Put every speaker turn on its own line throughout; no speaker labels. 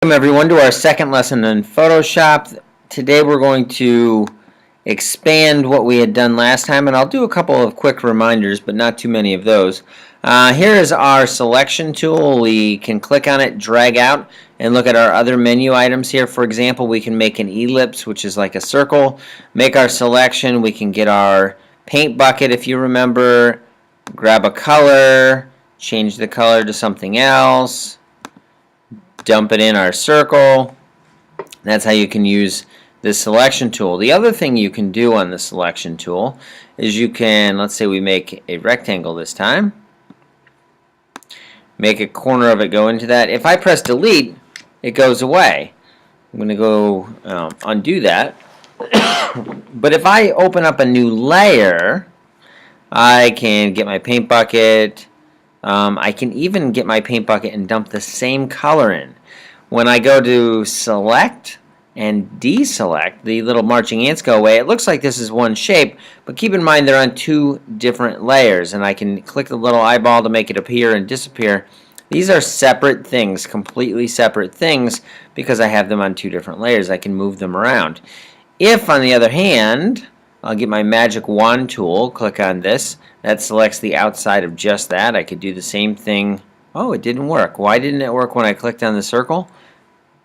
Welcome everyone to our second lesson in Photoshop. Today we're going to expand what we had done last time, and I'll do a couple of quick reminders, but not too many of those. Here is our selection tool. We can click on it, drag out, and look at our other menu items here. For example, we can make an ellipse, which is like a circle, make our selection. We can get our paint bucket, if you remember, grab a color, change the color to something else, dump it in our circle. That's how you can use this selection tool. The other thing you can do on the selection tool is you can, let's say we make a rectangle this time, make a corner of it go into that. If I press delete, it goes away. I'm going to go undo that. But if I open up a new layer, I can get my paint bucket. I can even get my paint bucket and dump the same color in. When I go to select and deselect, the little marching ants go away. It looks like this is one shape, but keep in mind they're on two different layers, and I can click the little eyeball to make it appear and disappear. These are separate things, completely separate things, because I have them on two different layers. I can move them around. If, on the other hand, I'll get my magic wand tool, click on this, that selects the outside of just that. I could do the same thing. Oh, it didn't work. Why didn't it work when I clicked on the circle?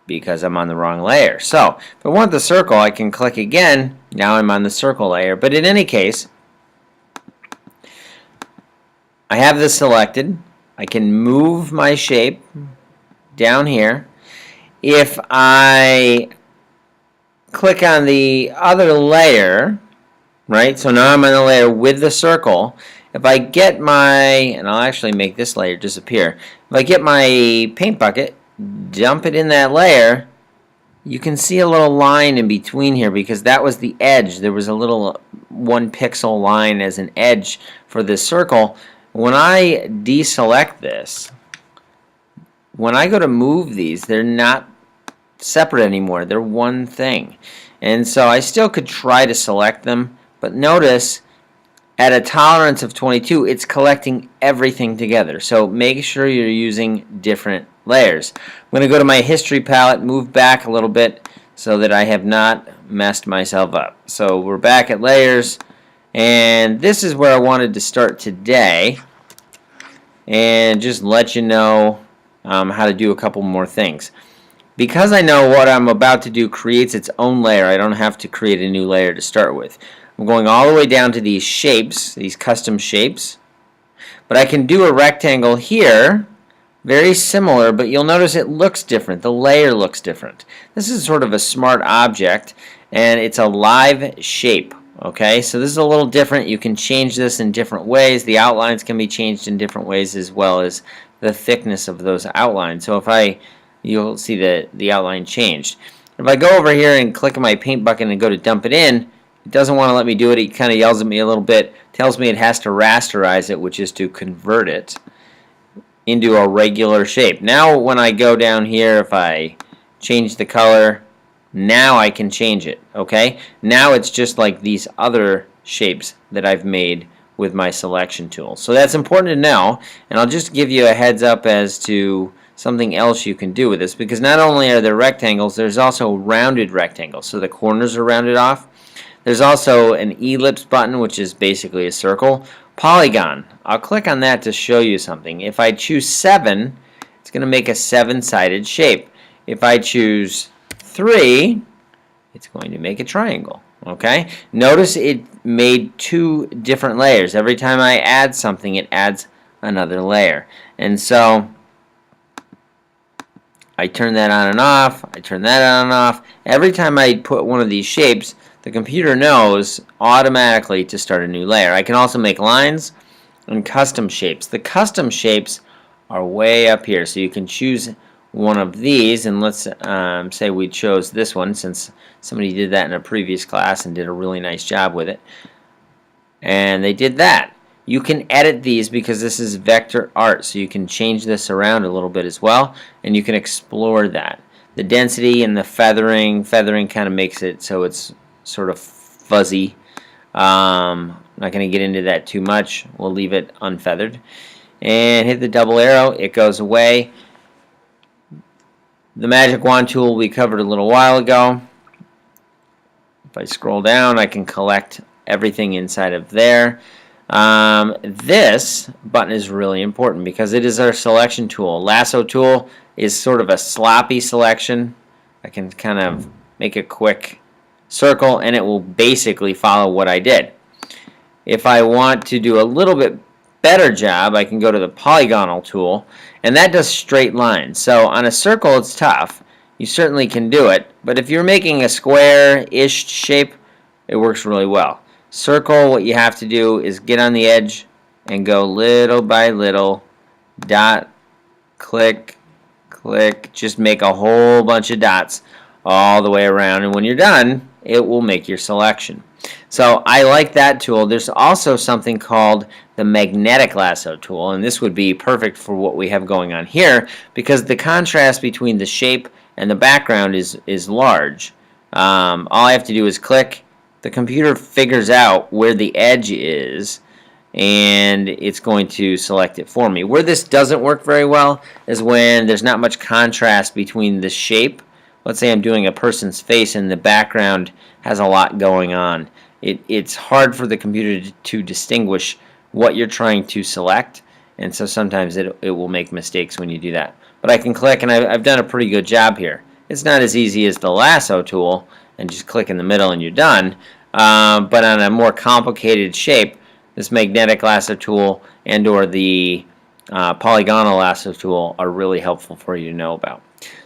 Because I'm on the wrong layer. So, if I want the circle, I can click again. Now I'm on the circle layer. But in any case, I have this selected. I can move my shape down here. If I click on the other layer, right, so now I'm on the layer with the circle. If I get my, and I'll actually make this layer disappear, if I get my paint bucket, dump it in that layer, you can see a little line in between here because that was the edge. There was a little 1 pixel line as an edge for this circle. When I deselect this, when I go to move these, they're not separate anymore. They're one thing. And so I still could try to select them, but notice at a tolerance of 22, it's collecting everything together. So make sure you're using different layers. I'm going to go to my history palette, move back a little bit so that I have not messed myself up. So we're back at layers, and this is where I wanted to start today, and just let you know how to do a couple more things. Because I know what I'm about to do creates its own layer, I don't have to create a new layer to start with. I'm going all the way down to these shapes, these custom shapes. But I can do a rectangle here, very similar, but you'll notice it looks different. The layer looks different. This is sort of a smart object, and it's a live shape. Okay, so this is a little different. You can change this in different ways. The outlines can be changed in different ways, as well as the thickness of those outlines. So if you'll see the outline changed. If I go over here and click on my paint bucket and go to dump it in, it doesn't want to let me do it. It kind of yells at me a little bit, tells me it has to rasterize it, which is to convert it into a regular shape. Now when I go down here, if I change the color, now I can change it. Okay? Now it's just like these other shapes that I've made with my selection tool. So that's important to know, and I'll just give you a heads up as to something else you can do with this, because not only are there rectangles, there's also rounded rectangles. So the corners are rounded off. There's also an ellipse button, which is basically a circle. Polygon. I'll click on that to show you something. If I choose 7, it's going to make a 7-sided shape. If I choose 3, it's going to make a triangle. Okay? Notice it made 2 different layers. Every time I add something, it adds another layer. And so I turn that on and off. I turn that on and off. Every time I put one of these shapes, the computer knows automatically to start a new layer. I can also make lines and custom shapes. The custom shapes are way up here, so you can choose one of these, and let's say we chose this one, since somebody did that in a previous class and did a really nice job with it. And they did that. You can edit these because this is vector art, so you can change this around a little bit as well, and you can explore that. The density and the feathering kind of makes it so it's sort of fuzzy. I'm not going to get into that too much. We'll leave it unfeathered. And hit the double arrow. It goes away. The magic wand tool we covered a little while ago. If I scroll down, I can collect everything inside of there. This button is really important because it is our selection tool. Lasso tool is sort of a sloppy selection. I can kind of make a quick circle and it will basically follow what I did. If I want to do a little bit better job, I can go to the polygonal tool, and that does straight lines. So on a circle it's tough. You certainly can do it, but if you're making a square-ish shape, it works really well. Circle, what you have to do is get on the edge and go little by little, dot, click, click, just make a whole bunch of dots all the way around, and when you're done, it will make your selection. So I like that tool. There's also something called the magnetic lasso tool, and this would be perfect for what we have going on here because the contrast between the shape and the background is large. All I have to do is click. The computer figures out where the edge is, and it's going to select it for me. Where this doesn't work very well is when there's not much contrast between the shape. Let's say I'm doing a person's face and the background has a lot going on. It's hard for the computer to distinguish what you're trying to select, and so sometimes it will make mistakes when you do that. But I can click, and I've done a pretty good job here. It's not as easy as the lasso tool, and just click in the middle and you're done. But on a more complicated shape, this magnetic lasso tool and or the polygonal lasso tool are really helpful for you to know about.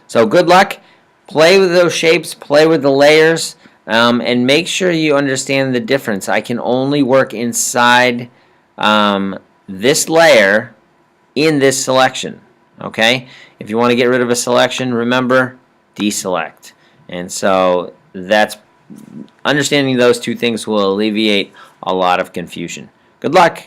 So good luck. Play with those shapes, play with the layers, and make sure you understand the difference. I can only work inside this layer in this selection. Okay? If you want to get rid of a selection, remember, deselect. And so that's understanding those two things will alleviate a lot of confusion. Good luck.